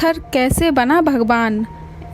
पत्थर कैसे बना भगवान।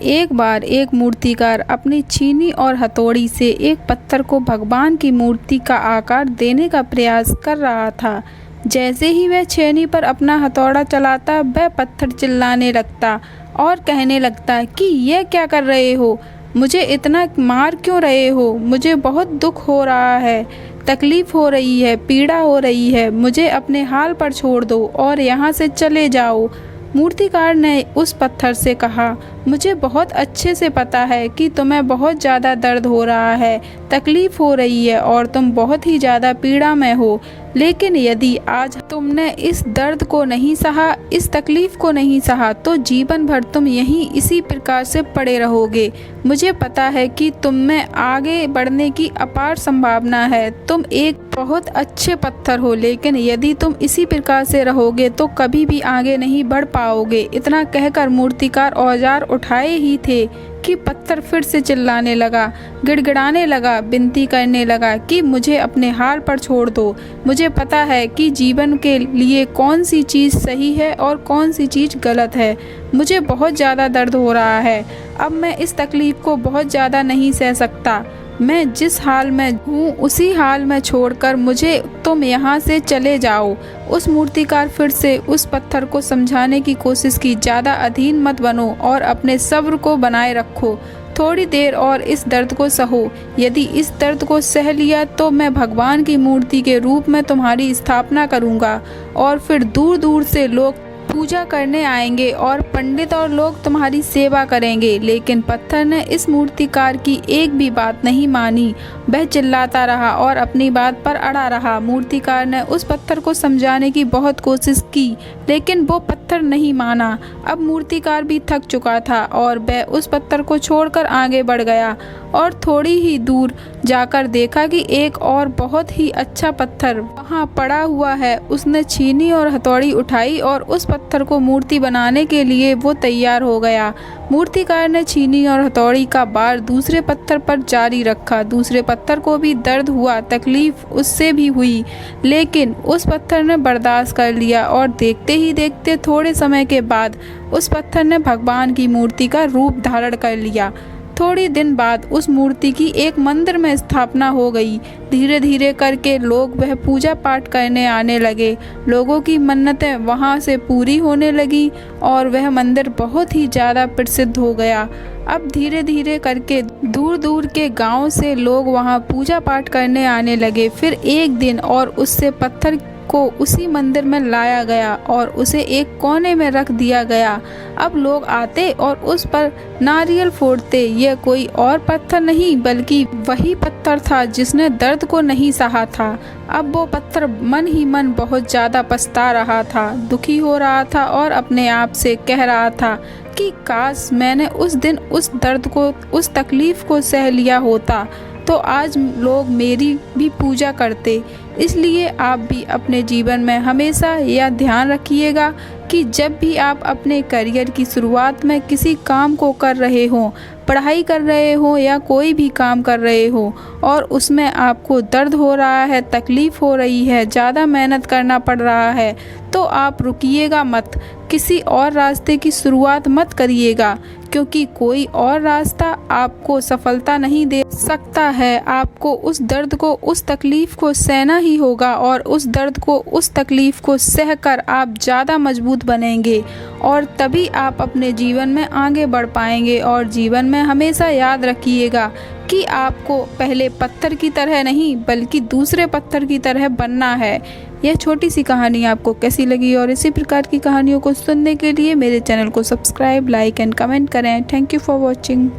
एक बार एक मूर्तिकार अपनी छीनी और हथौड़ी से एक पत्थर को भगवान की मूर्ति का आकार देने का प्रयास कर रहा था। जैसे ही वह छेनी पर अपना हथौड़ा चलाता, वह पत्थर चिल्लाने लगता और कहने लगता कि यह क्या कर रहे हो, मुझे इतना मार क्यों रहे हो, मुझे बहुत दुख हो रहा है, तकलीफ़ हो रही है, पीड़ा हो रही है, मुझे अपने हाल पर छोड़ दो और यहाँ से चले जाओ। मूर्तिकार ने उस पत्थर से कहा, मुझे बहुत अच्छे से पता है कि तुम्हें बहुत ज़्यादा दर्द हो रहा है, तकलीफ़ हो रही है और तुम बहुत ही ज़्यादा पीड़ा में हो, लेकिन यदि आज तुमने इस दर्द को नहीं सहा, इस तकलीफ़ को नहीं सहा, तो जीवन भर तुम यहीं इसी प्रकार से पड़े रहोगे। मुझे पता है कि तुम में आगे बढ़ने की अपार संभावना है, तुम एक बहुत अच्छे पत्थर हो, लेकिन यदि तुम इसी प्रकार से रहोगे तो कभी भी आगे नहीं बढ़ पाओगे। इतना कहकर मूर्तिकार औजार उठाए ही थे कि पत्थर फिर से चिल्लाने लगा, गिड़गिड़ाने लगा, विनती करने लगा कि मुझे अपने हाल पर छोड़ दो। मुझे पता है कि जीवन के लिए कौन सी चीज़ सही है और कौन सी चीज़ गलत है। मुझे बहुत ज़्यादा दर्द हो रहा है, अब मैं इस तकलीफ़ को बहुत ज़्यादा नहीं सह सकता। मैं जिस हाल में हूँ उसी हाल में छोड़कर मुझे तुम यहाँ से चले जाओ। उस मूर्तिकार फिर से उस पत्थर को समझाने की कोशिश की, ज़्यादा अधीन मत बनो और अपने सब्र को बनाए रखो, थोड़ी देर और इस दर्द को सहो। यदि इस दर्द को सह लिया तो मैं भगवान की मूर्ति के रूप में तुम्हारी स्थापना करूँगा और फिर दूर दूर से लोग पूजा करने आएंगे और पंडित और लोग तुम्हारी सेवा करेंगे। लेकिन पत्थर ने इस मूर्तिकार की एक भी बात नहीं मानी, वह चिल्लाता रहा और अपनी बात पर अड़ा रहा। मूर्तिकार ने उस पत्थर को समझाने की बहुत कोशिश की, लेकिन वो पत्थर नहीं माना। अब मूर्तिकार भी थक चुका था और वह उस पत्थर को छोड़कर आगे बढ़ गया और थोड़ी ही दूर जाकर देखा कि एक और बहुत ही अच्छा पत्थर वहाँ पड़ा हुआ है। उसने छीनी और हथौड़ी उठाई और उस पत्थर को मूर्ति बनाने के लिए वो तैयार हो गया। मूर्तिकार ने छीनी और हथौड़ी का बार दूसरे पत्थर पर जारी रखा। दूसरे पत्थर को भी दर्द हुआ, तकलीफ उससे भी हुई, लेकिन उस पत्थर ने बर्दाश्त कर लिया और देखते ही देखते थोड़े समय के बाद उस पत्थर ने भगवान की मूर्ति का रूप धारण कर लिया। थोड़ी दिन बाद उस मूर्ति की एक मंदिर में स्थापना हो गई। धीरे धीरे करके लोग वह पूजा पाठ करने आने लगे। लोगों की मन्नतें वहाँ से पूरी होने लगी और वह मंदिर बहुत ही ज़्यादा प्रसिद्ध हो गया। अब धीरे धीरे करके दूर दूर के गांव से लोग वहाँ पूजा पाठ करने आने लगे। फिर एक दिन और उससे पत्थर को उसी मंदिर में लाया गया और उसे एक कोने में रख दिया गया। अब लोग आते और उस पर नारियल फोड़ते। यह कोई और पत्थर नहीं बल्कि वही पत्थर था जिसने दर्द को नहीं सहा था। अब वो पत्थर मन ही मन बहुत ज़्यादा पछता रहा था, दुखी हो रहा था और अपने आप से कह रहा था कि काश मैंने उस दिन उस दर्द को, उस तकलीफ़ को सह लिया होता तो आज लोग मेरी भी पूजा करते। इसलिए आप भी अपने जीवन में हमेशा यह ध्यान रखिएगा कि जब भी आप अपने करियर की शुरुआत में किसी काम को कर रहे हों, पढ़ाई कर रहे हो या कोई भी काम कर रहे हो और उसमें आपको दर्द हो रहा है, तकलीफ़ हो रही है, ज़्यादा मेहनत करना पड़ रहा है, तो आप रुकिएगा मत, किसी और रास्ते की शुरुआत मत करिएगा, क्योंकि कोई और रास्ता आपको सफलता नहीं दे सकता है। आपको उस दर्द को, उस तकलीफ़ को सहना ही होगा और उस दर्द को, उस तकलीफ़ को सहकर आप ज़्यादा मजबूत बनेंगे और तभी आप अपने जीवन में आगे बढ़ पाएंगे। और जीवन में हमेशा याद रखिएगा कि आपको पहले पत्थर की तरह नहीं बल्कि दूसरे पत्थर की तरह बनना है। यह छोटी सी कहानी आपको कैसी लगी और इसी प्रकार की कहानियों को सुनने के लिए मेरे चैनल को सब्सक्राइब, लाइक एंड कमेंट करें। Thank you for watching.